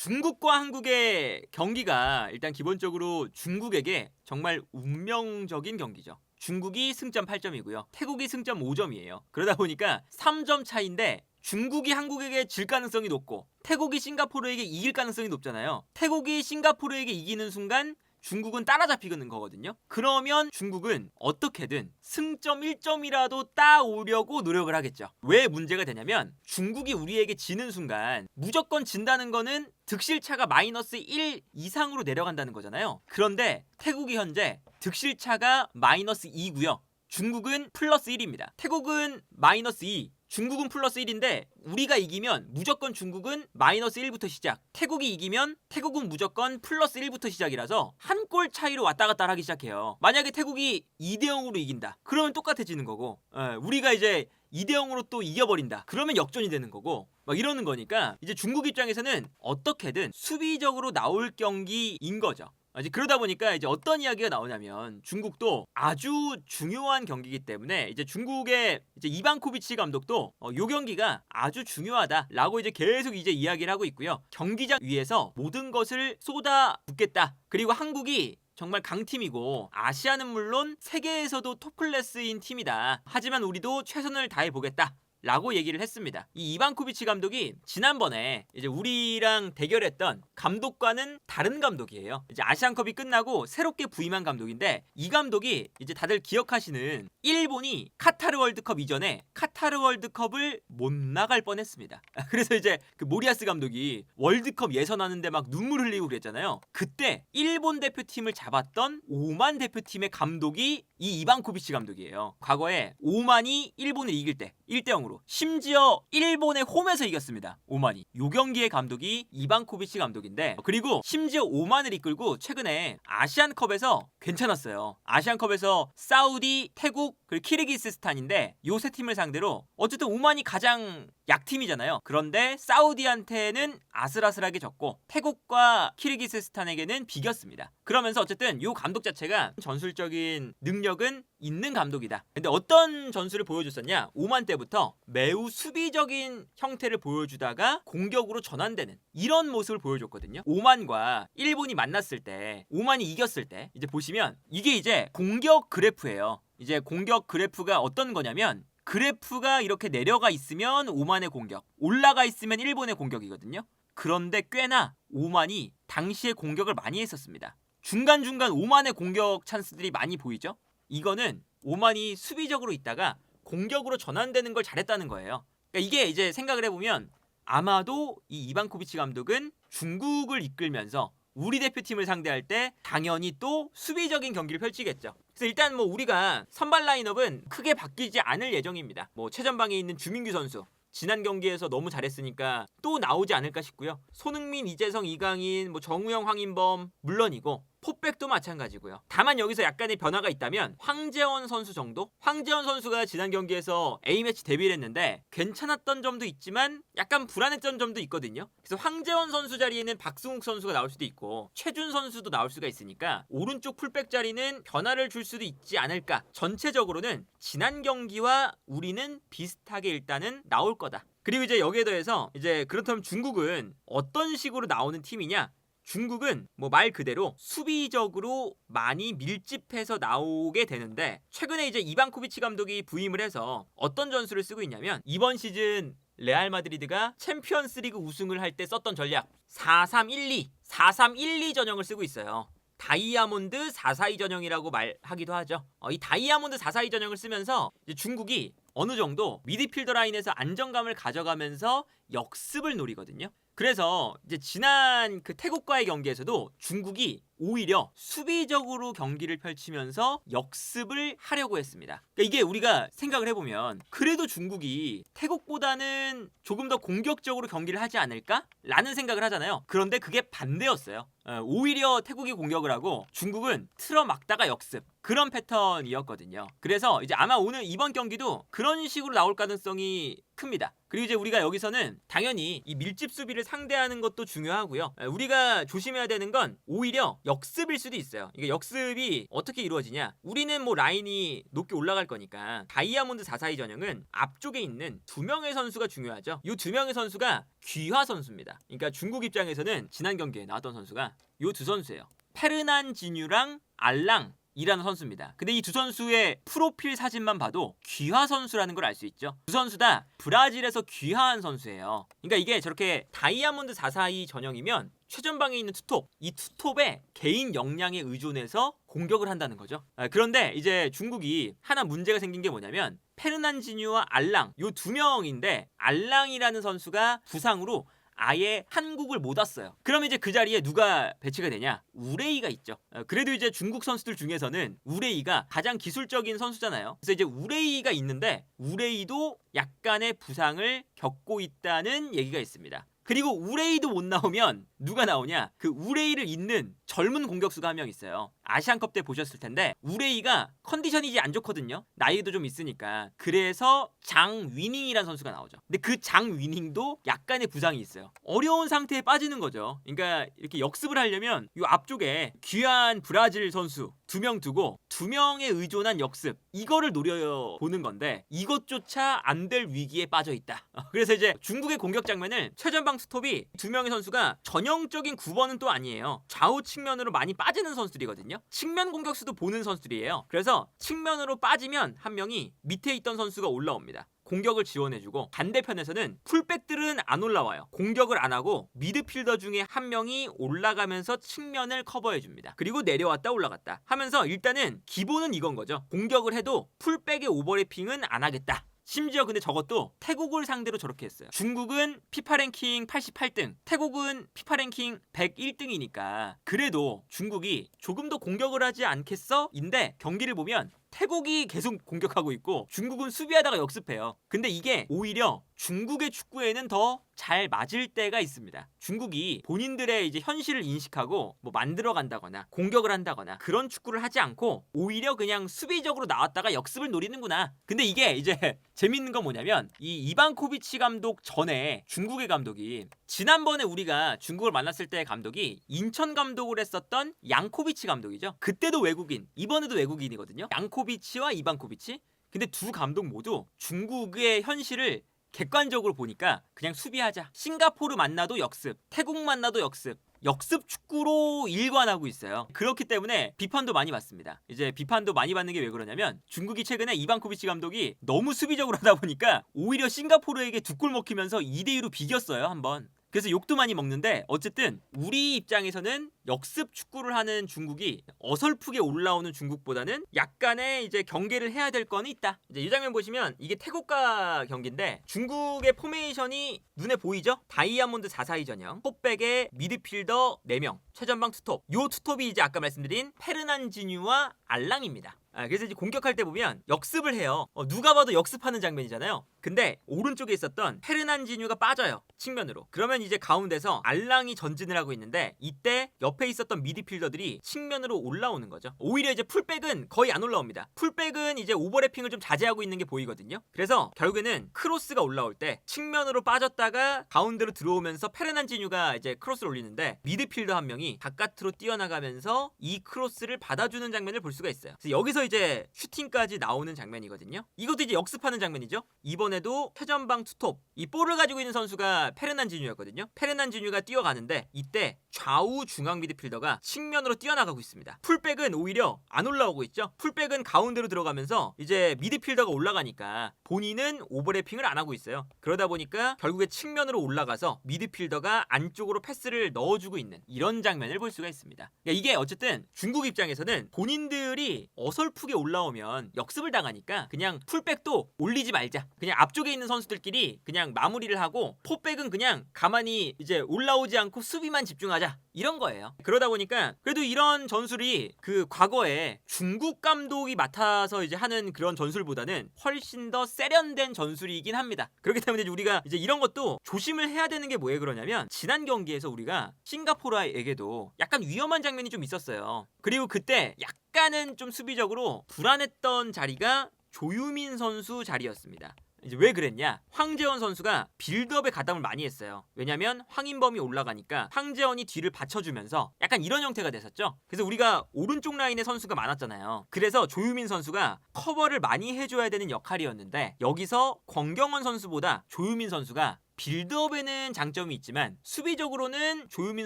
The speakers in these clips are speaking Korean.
중국과 한국의 경기가 일단 기본적으로 중국에게 정말 운명적인 경기죠. 중국이 승점 8점이고요. 태국이 승점 5점이에요. 그러다 보니까 3점 차인데 중국이 한국에게 질 가능성이 높고 태국이 싱가포르에게 이길 가능성이 높잖아요. 태국이 싱가포르에게 이기는 순간 중국은 따라잡히는 거거든요. 그러면 중국은 어떻게든 승점 1점이라도 따오려고 노력을 하겠죠. 왜 문제가 되냐면 중국이 우리에게 지는 순간 무조건 진다는 거는 득실차가 마이너스 1 이상으로 내려간다는 거잖아요. 그런데 태국이 현재 득실차가 마이너스 2고요. 중국은 플러스 1입니다. 태국은 마이너스 2, 중국은 플러스 1인데 우리가 이기면 무조건 중국은 마이너스 1부터 시작, 태국이 이기면 태국은 무조건 플러스 1부터 시작이라서 한 골 차이로 왔다 갔다 하기 시작해요. 만약에 태국이 2대0으로 이긴다 그러면 똑같아지는 거고, 우리가 이제 2대0으로 또 이겨버린다 그러면 역전이 되는 거고, 막 이러는 거니까 이제 중국 입장에서는 어떻게든 수비적으로 나올 경기인 거죠. 이제 그러다 보니까 이제 어떤 이야기가 나오냐면 중국도 아주 중요한 경기이기 때문에 이제 중국의 이제 이반코비치 감독도 요 경기가 아주 중요하다라고 이제 계속 이제 이야기를 하고 있고요. 경기장 위에서 모든 것을 쏟아붓겠다. 그리고 한국이 정말 강팀이고 아시아는 물론 세계에서도 톱클래스인 팀이다. 하지만 우리도 최선을 다해 보겠다 라고 얘기를 했습니다. 이 이반코비치 감독이 지난번에 이제 우리랑 대결했던 감독과는 다른 감독이에요. 이제 아시안컵이 끝나고 새롭게 부임한 감독인데, 이 감독이 이제 다들 기억하시는 일본이 카타르 월드컵 이전에 카타르 월드컵을 못 나갈 뻔했습니다. 그래서 이제 그 모리아스 감독이 월드컵 예선하는데 막 눈물 흘리고 그랬잖아요. 그때 일본 대표팀을 잡았던 오만 대표팀의 감독이 이 이반코비치 감독이에요. 과거에 오만이 일본을 이길 때 1대0으로 심지어 일본의 홈에서 이겼습니다. 오만이. 요 경기의 감독이 이반코비치 감독인데, 그리고 심지어 오만을 이끌고 최근에 아시안컵에서 괜찮았어요. 아시안컵에서 사우디, 태국, 그리고 키르기스스탄인데 요 세 팀을 상대로 어쨌든 오만이 가장 약팀이잖아요. 그런데 사우디한테는 아슬아슬하게 졌고 태국과 키르기스스탄에게는 비겼습니다. 그러면서 어쨌든 요 감독 자체가 전술적인 능력은 있는 감독이다. 근데 어떤 전술을 보여줬었냐? 오만 때부터 매우 수비적인 형태를 보여주다가 공격으로 전환되는 이런 모습을 보여줬거든요. 오만과 일본이 만났을 때, 오만이 이겼을 때 이제 보시면 이게 이제 공격 그래프예요. 이제 공격 그래프가 어떤 거냐면 그래프가 이렇게 내려가 있으면 오만의 공격, 올라가 있으면 일본의 공격이거든요. 그런데 꽤나 오만이 당시에 공격을 많이 했었습니다. 중간중간 오만의 공격 찬스들이 많이 보이죠? 이거는 오만이 수비적으로 있다가 공격으로 전환되는 걸 잘했다는 거예요. 그러니까 이게 이제 생각을 해보면 아마도 이 이반코비치 감독은 중국을 이끌면서 우리 대표팀을 상대할 때 당연히 또 수비적인 경기를 펼치겠죠. 그래서 일단 뭐 우리가 선발 라인업은 크게 바뀌지 않을 예정입니다. 뭐 최전방에 있는 주민규 선수 지난 경기에서 너무 잘했으니까 또 나오지 않을까 싶고요. 손흥민, 이재성, 이강인, 뭐 정우영, 황인범 물론이고 포백도 마찬가지고요. 다만 여기서 약간의 변화가 있다면 황재원 선수 정도? 황재원 선수가 지난 경기에서 A매치 데뷔를 했는데 괜찮았던 점도 있지만 약간 불안했던 점도 있거든요. 그래서 황재원 선수 자리에는 박승욱 선수가 나올 수도 있고 최준 선수도 나올 수가 있으니까 오른쪽 풀백 자리는 변화를 줄 수도 있지 않을까. 전체적으로는 지난 경기와 우리는 비슷하게 일단은 나올 거다. 그리고 이제 여기에 더해서 이제 그렇다면 중국은 어떤 식으로 나오는 팀이냐? 중국은 뭐 말 그대로 수비적으로 많이 밀집해서 나오게 되는데, 최근에 이제 이반코비치 감독이 부임을 해서 어떤 전술을 쓰고 있냐면 이번 시즌 레알 마드리드가 챔피언스리그 우승을 할 때 썼던 전략 4-3-1-2 4-3-1-2 전형을 쓰고 있어요. 다이아몬드 4-4-2 전형이라고 말하기도 하죠. 이 다이아몬드 4-4-2 전형을 쓰면서 이제 중국이 어느 정도 미드필더 라인에서 안정감을 가져가면서 역습을 노리거든요. 그래서 이제 지난 그 태국과의 경기에서도 중국이 오히려 수비적으로 경기를 펼치면서 역습을 하려고 했습니다. 그러니까 이게 우리가 생각을 해보면 그래도 중국이 태국보다는 조금 더 공격적으로 경기를 하지 않을까? 라는 생각을 하잖아요. 그런데 그게 반대였어요. 오히려 태국이 공격을 하고 중국은 틀어막다가 역습. 그런 패턴이었거든요. 그래서 이제 아마 오늘 이번 경기도 그런 식으로 나올 가능성이 큽니다. 그리고 이제 우리가 여기서는 당연히 이 밀집 수비를 상대하는 것도 중요하고요. 우리가 조심해야 되는 건 오히려 역습일 수도 있어요. 이게 역습이 어떻게 이루어지냐? 우리는 뭐 라인이 높게 올라갈 거니까 다이아몬드 442 전형은 앞쪽에 있는 두 명의 선수가 중요하죠. 이 두 명의 선수가 귀화 선수입니다. 그러니까 중국 입장에서는 지난 경기에 나왔던 선수가 이 두 선수예요. 페르난 지뉴랑 알랑 이라는 선수입니다. 근데 이 두 선수의 프로필 사진만 봐도 귀화 선수라는 걸 알 수 있죠. 두 선수 다 브라질에서 귀화한 선수예요. 그러니까 이게 저렇게 다이아몬드 442 전형이면 최전방에 있는 투톱, 이 투톱의 개인 역량에 의존해서 공격을 한다는 거죠. 그런데 이제 중국이 하나 문제가 생긴 게 뭐냐면 페르난지뉴와 알랑 요 두 명인데 알랑이라는 선수가 부상으로 아예 한국을 못 왔어요. 그럼 이제 그 자리에 누가 배치가 되냐? 우레이가 있죠. 그래도 이제 중국 선수들 중에서는 우레이가 가장 기술적인 선수잖아요. 그래서 이제 우레이가 있는데 우레이도 약간의 부상을 겪고 있다는 얘기가 있습니다. 그리고 우레이도 못 나오면 누가 나오냐? 그 우레이를 잇는 젊은 공격수가 한 명 있어요. 아시안컵 때 보셨을 텐데 우레이가 컨디션이 이제 안 좋거든요. 나이도 좀 있으니까. 그래서 장위닝이라는 선수가 나오죠. 근데 그 장위닝도 약간의 부상이 있어요. 어려운 상태에 빠지는 거죠. 그러니까 이렇게 역습을 하려면 이 앞쪽에 귀한 브라질 선수 2명 두고 2명에 의존한 역습 이거를 노려보는 건데 이것조차 안 될 위기에 빠져 있다. 그래서 이제 중국의 공격 장면을 최전방 스톱이 2명의 선수가 전형적인 9번은 또 아니에요. 좌우 측면으로 많이 빠지는 선수들이거든요. 측면 공격수도 보는 선수들이에요. 그래서 측면으로 빠지면 한 명이 밑에 있던 선수가 올라옵니다. 공격을 지원해주고 반대편에서는 풀백들은 안 올라와요. 공격을 안 하고 미드필더 중에 한 명이 올라가면서 측면을 커버해줍니다. 그리고 내려왔다 올라갔다 하면서 일단은 기본은 이건 거죠. 공격을 해도 풀백의 오버래핑은 안 하겠다. 심지어 근데 저것도 태국을 상대로 저렇게 했어요. 중국은 피파 랭킹 88등, 태국은 피파 랭킹 101등이니까 그래도 중국이 조금 더 공격을 하지 않겠어? 인데 경기를 보면 태국이 계속 공격하고 있고 중국은 수비하다가 역습해요. 근데 이게 오히려 중국의 축구에는 더 잘 맞을 때가 있습니다. 중국이 본인들의 이제 현실을 인식하고 뭐 만들어 간다거나 공격을 한다거나 그런 축구를 하지 않고 오히려 그냥 수비적으로 나왔다가 역습을 노리는구나. 근데 이게 이제 재밌는 건 뭐냐면 이 이반코비치 감독 전에 중국의 감독이 지난번에 우리가 중국을 만났을 때의 감독이 인천 감독을 했었던 양코비치 감독이죠. 그때도 외국인, 이번에도 외국인이거든요. 양코비치와 이반코비치. 근데 두 감독 모두 중국의 현실을 객관적으로 보니까 그냥 수비하자. 싱가포르 만나도 역습, 태국 만나도 역습. 역습 축구로 일관하고 있어요. 그렇기 때문에 비판도 많이 받습니다. 이제 비판도 많이 받는 게 왜 그러냐면 중국이 최근에 이반코비치 감독이 너무 수비적으로 하다 보니까 오히려 싱가포르에게 두 골 먹히면서 2대2로 비겼어요, 한번. 그래서 욕도 많이 먹는데 어쨌든 우리 입장에서는 역습 축구를 하는 중국이 어설프게 올라오는 중국보다는 약간의 이제 경계를 해야 될 거는 있다. 이제 이 장면 보시면 이게 태국과 경기인데 중국의 포메이션이 눈에 보이죠? 다이아몬드 442 전형, 톱백의 미드필더 4명, 최전방 투톱. 요 투톱이 이제 아까 말씀드린 페르난지뉴와 알랑입니다. 그래서 이제 공격할 때 보면 역습을 해요. 누가 봐도 역습하는 장면이잖아요. 근데 오른쪽에 있었던 페르난지뉴가 빠져요. 측면으로. 그러면 이제 가운데서 알랑이 전진을 하고 있는데 이때 옆에 있었던 미드필더들이 측면으로 올라오는 거죠. 오히려 이제 풀백은 거의 안 올라옵니다. 풀백은 이제 오버래핑을 좀 자제하고 있는 게 보이거든요. 그래서 결국에는 크로스가 올라올 때 측면으로 빠졌다가 가운데로 들어오면서 페르난지뉴가 이제 크로스를 올리는데 미드필더 한 명이 바깥으로 뛰어나가면서 이 크로스를 받아주는 장면을 볼 수가 있어요. 그래서 여기서 이제 슈팅까지 나오는 장면이거든요. 이것도 이제 역습하는 장면이죠. 이번에도 최전방 투톱, 이 볼을 가지고 있는 선수가 페르난지뉴였거든요. 페르난지뉴가 뛰어가는데 이때 좌우 중앙 미드필더가 측면으로 뛰어나가고 있습니다. 풀백은 오히려 안 올라오고 있죠. 풀백은 가운데로 들어가면서 이제 미드필더가 올라가니까 본인은 오버래핑을 안 하고 있어요. 그러다 보니까 결국에 측면으로 올라가서 미드필더가 안쪽으로 패스를 넣어주고 있는 이런 장면을 볼 수가 있습니다. 그러니까 이게 어쨌든 중국 입장에서는 본인들이 어설프게 올라오면 역습을 당하니까 그냥 풀백도 올리지 말자. 그냥 앞쪽에 있는 선수들끼리 그냥 마무리를 하고 포백은 그냥 가만히 이제 올라오지 않고 수비만 집중하자. 가자 이런 거예요. 그러다 보니까 그래도 이런 전술이 그 과거에 중국 감독이 맡아서 이제 하는 그런 전술보다는 훨씬 더 세련된 전술이긴 합니다. 그렇기 때문에 이제 우리가 이제 이런 것도 조심을 해야 되는 게 뭐에 그러냐면 지난 경기에서 우리가 싱가포르에게도 약간 위험한 장면이 좀 있었어요. 그리고 그때 약간은 좀 수비적으로 불안했던 자리가 조유민 선수 자리였습니다. 이제 왜 그랬냐? 황재원 선수가 빌드업에 가담을 많이 했어요. 왜냐면 황인범이 올라가니까 황재원이 뒤를 받쳐주면서 약간 이런 형태가 됐었죠. 그래서 우리가 오른쪽 라인에 선수가 많았잖아요. 그래서 조유민 선수가 커버를 많이 해줘야 되는 역할이었는데 여기서 권경원 선수보다 조유민 선수가 빌드업에는 장점이 있지만 수비적으로는 조유민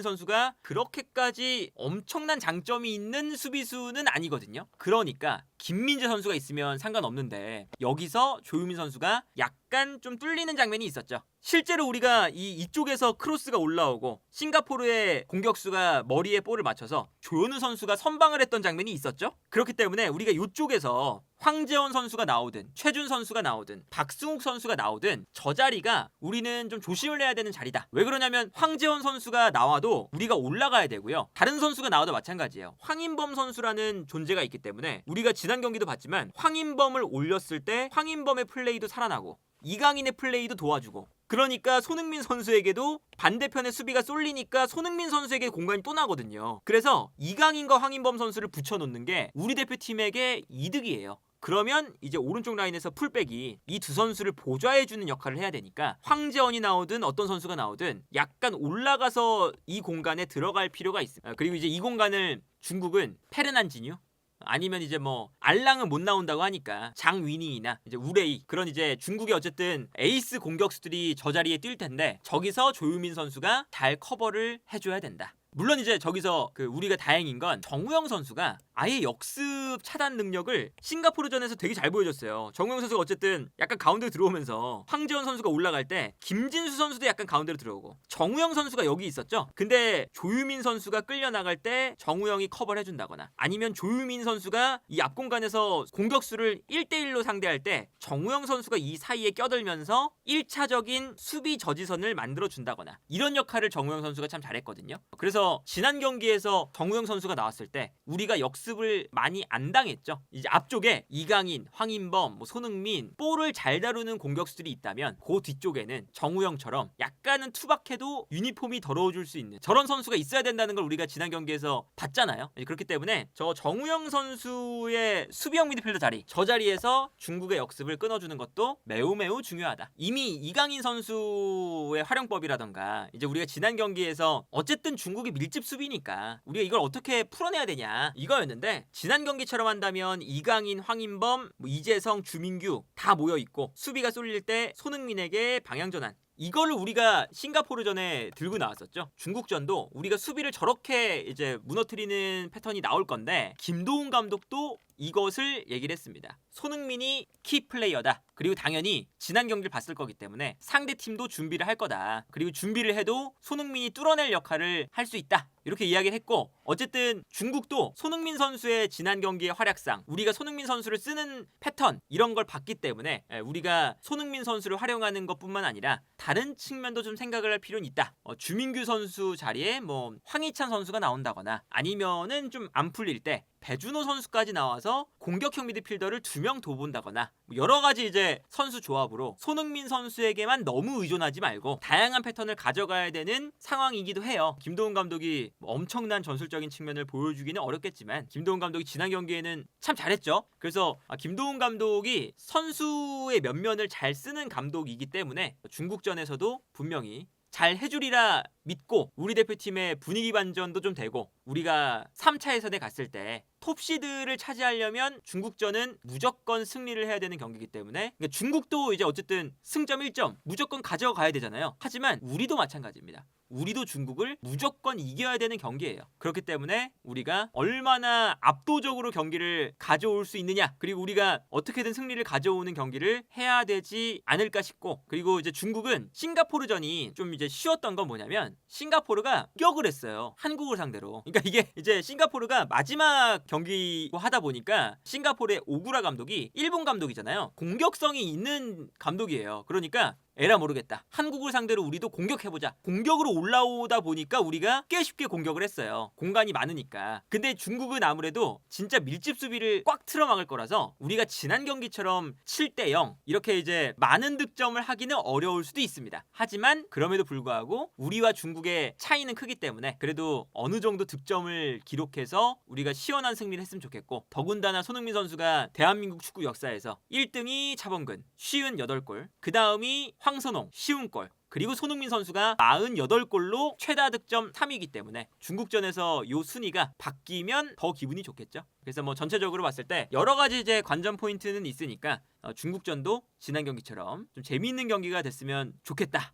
선수가 그렇게까지 엄청난 장점이 있는 수비수는 아니거든요. 그러니까 김민재 선수가 있으면 상관없는데 여기서 조유민 선수가 약간 좀 뚫리는 장면이 있었죠. 실제로 우리가 이쪽에서 크로스가 올라오고 싱가포르의 공격수가 머리에 볼을 맞춰서 조현우 선수가 선방을 했던 장면이 있었죠. 그렇기 때문에 우리가 이쪽에서 황재원 선수가 나오든 최준 선수가 나오든 박승욱 선수가 나오든 저 자리가 우리는 좀 조심을 해야 되는 자리다. 왜 그러냐면 황재원 선수가 나와도 우리가 올라가야 되고요. 다른 선수가 나와도 마찬가지예요. 황인범 선수라는 존재가 있기 때문에 우리가 지난 경기도 봤지만 황인범을 올렸을 때 황인범의 플레이도 살아나고 이강인의 플레이도 도와주고 그러니까 손흥민 선수에게도 반대편에 수비가 쏠리니까 손흥민 선수에게 공간이 또 나거든요. 그래서 이강인과 황인범 선수를 붙여놓는 게 우리 대표팀에게 이득이에요. 그러면 이제 오른쪽 라인에서 풀백이 이 두 선수를 보좌해주는 역할을 해야 되니까 황재원이 나오든 어떤 선수가 나오든 약간 올라가서 이 공간에 들어갈 필요가 있습니다. 그리고 이제 이 공간을 중국은 페르난지뉴 아니면 이제 뭐 알랑은 못 나온다고 하니까 장위닝이나 이제 우레이 그런 이제 중국의 어쨌든 에이스 공격수들이 저 자리에 뛸 텐데 저기서 조유민 선수가 잘 커버를 해줘야 된다. 물론 이제 저기서 그 우리가 다행인 건 정우영 선수가 아예 역습 차단 능력을 싱가포르전에서 되게 잘 보여줬어요. 정우영 선수가 어쨌든 약간 가운데로 들어오면서 황재원 선수가 올라갈 때 김진수 선수도 약간 가운데로 들어오고 정우영 선수가 여기 있었죠. 근데 조유민 선수가 끌려나갈 때 정우영이 커버를 해준다거나 아니면 조유민 선수가 이 앞공간에서 공격수를 1대1로 상대할 때 정우영 선수가 이 사이에 껴들면서 1차적인 수비 저지선을 만들어준다거나 이런 역할을 정우영 선수가 참 잘했거든요. 그래서 지난 경기에서 정우영 선수가 나왔을 때 우리가 역습을 많이 안 당했죠. 이제 앞쪽에 이강인, 황인범, 손흥민 볼을 잘 다루는 공격수들이 있다면 그 뒤쪽에는 정우영처럼 약간은 투박해도 유니폼이 더러워질 수 있는 저런 선수가 있어야 된다는 걸 우리가 지난 경기에서 봤잖아요. 그렇기 때문에 저 정우영 선수의 수비형 미드필더 자리 저 자리에서 중국의 역습을 끊어주는 것도 매우 매우 중요하다. 이미 이강인 선수의 활용법이라던가 이제 우리가 지난 경기에서 어쨌든 중국이 밀집 수비니까 우리가 이걸 어떻게 풀어내야 되냐 이거였는데 지난 경기처럼 한다면 이강인, 황인범, 이재성, 주민규 다 모여있고 수비가 쏠릴 때 손흥민에게 방향전환 이거를 우리가 싱가포르전에 들고 나왔었죠. 중국전도 우리가 수비를 저렇게 이제 무너뜨리는 패턴이 나올 건데 김도훈 감독도 이것을 얘기를 했습니다. 손흥민이 키플레이어다. 그리고 당연히 지난 경기를 봤을 거기 때문에 상대팀도 준비를 할 거다. 그리고 준비를 해도 손흥민이 뚫어낼 역할을 할 수 있다. 이렇게 이야기를 했고 어쨌든 중국도 손흥민 선수의 지난 경기의 활약상 우리가 손흥민 선수를 쓰는 패턴 이런 걸 봤기 때문에 우리가 손흥민 선수를 활용하는 것뿐만 아니라 다른 측면도 좀 생각을 할 필요는 있다. 주민규 선수 자리에 뭐 황희찬 선수가 나온다거나 아니면은 좀 안 풀릴 때 배준호 선수까지 나와서 공격형 미드필더를 2명 더 본다거나 여러 가지 이제 선수 조합으로 손흥민 선수에게만 너무 의존하지 말고 다양한 패턴을 가져가야 되는 상황이기도 해요. 김도훈 감독이 엄청난 전술적인 측면을 보여주기는 어렵겠지만 김도훈 감독이 지난 경기에는 참 잘했죠. 그래서 김도훈 감독이 선수의 면면을 잘 쓰는 감독이기 때문에 중국전에서도 분명히 잘 해주리라 믿고 우리 대표팀의 분위기 반전도 좀 되고 우리가 3차 예선에 갔을 때 톱시드를 차지하려면 중국전은 무조건 승리를 해야 되는 경기이기 때문에 그러니까 중국도 이제 어쨌든 승점 1점 무조건 가져가야 되잖아요. 하지만 우리도 마찬가지입니다. 우리도 중국을 무조건 이겨야 되는 경기예요. 그렇기 때문에 우리가 얼마나 압도적으로 경기를 가져올 수 있느냐 그리고 우리가 어떻게든 승리를 가져오는 경기를 해야 되지 않을까 싶고 그리고 이제 중국은 싱가포르전이 좀 이제 쉬웠던 건 뭐냐면 싱가포르가 격을 했어요. 한국을 상대로. 그러니까 이게 이제 싱가포르가 마지막 경기고 하다 보니까 싱가포르의 오구라 감독이 일본 감독이잖아요. 공격성이 있는 감독이에요. 그러니까 에라 모르겠다. 한국을 상대로 우리도 공격해보자. 공격으로 올라오다 보니까 우리가 꽤 쉽게 공격을 했어요. 공간이 많으니까. 근데 중국은 아무래도 진짜 밀집 수비를 꽉 틀어막을 거라서 우리가 지난 경기처럼 7대0 이렇게 이제 많은 득점을 하기는 어려울 수도 있습니다. 하지만 그럼에도 불구하고 우리와 중국의 차이는 크기 때문에 그래도 어느 정도 득점을 기록해서 우리가 시원한 승리를 했으면 좋겠고, 더군다나 손흥민 선수가 대한민국 축구 역사에서 1등이 차범근 쉬운 8골, 그 다음이 황선홍 쉬운 골, 그리고 손흥민 선수가 48골로 최다 득점 3위이기 때문에 중국전에서 요 순위가 바뀌면 더 기분이 좋겠죠. 그래서 뭐 전체적으로 봤을 때 여러 가지 이제 관전 포인트는 있으니까 중국전도 지난 경기처럼 좀 재미있는 경기가 됐으면 좋겠다.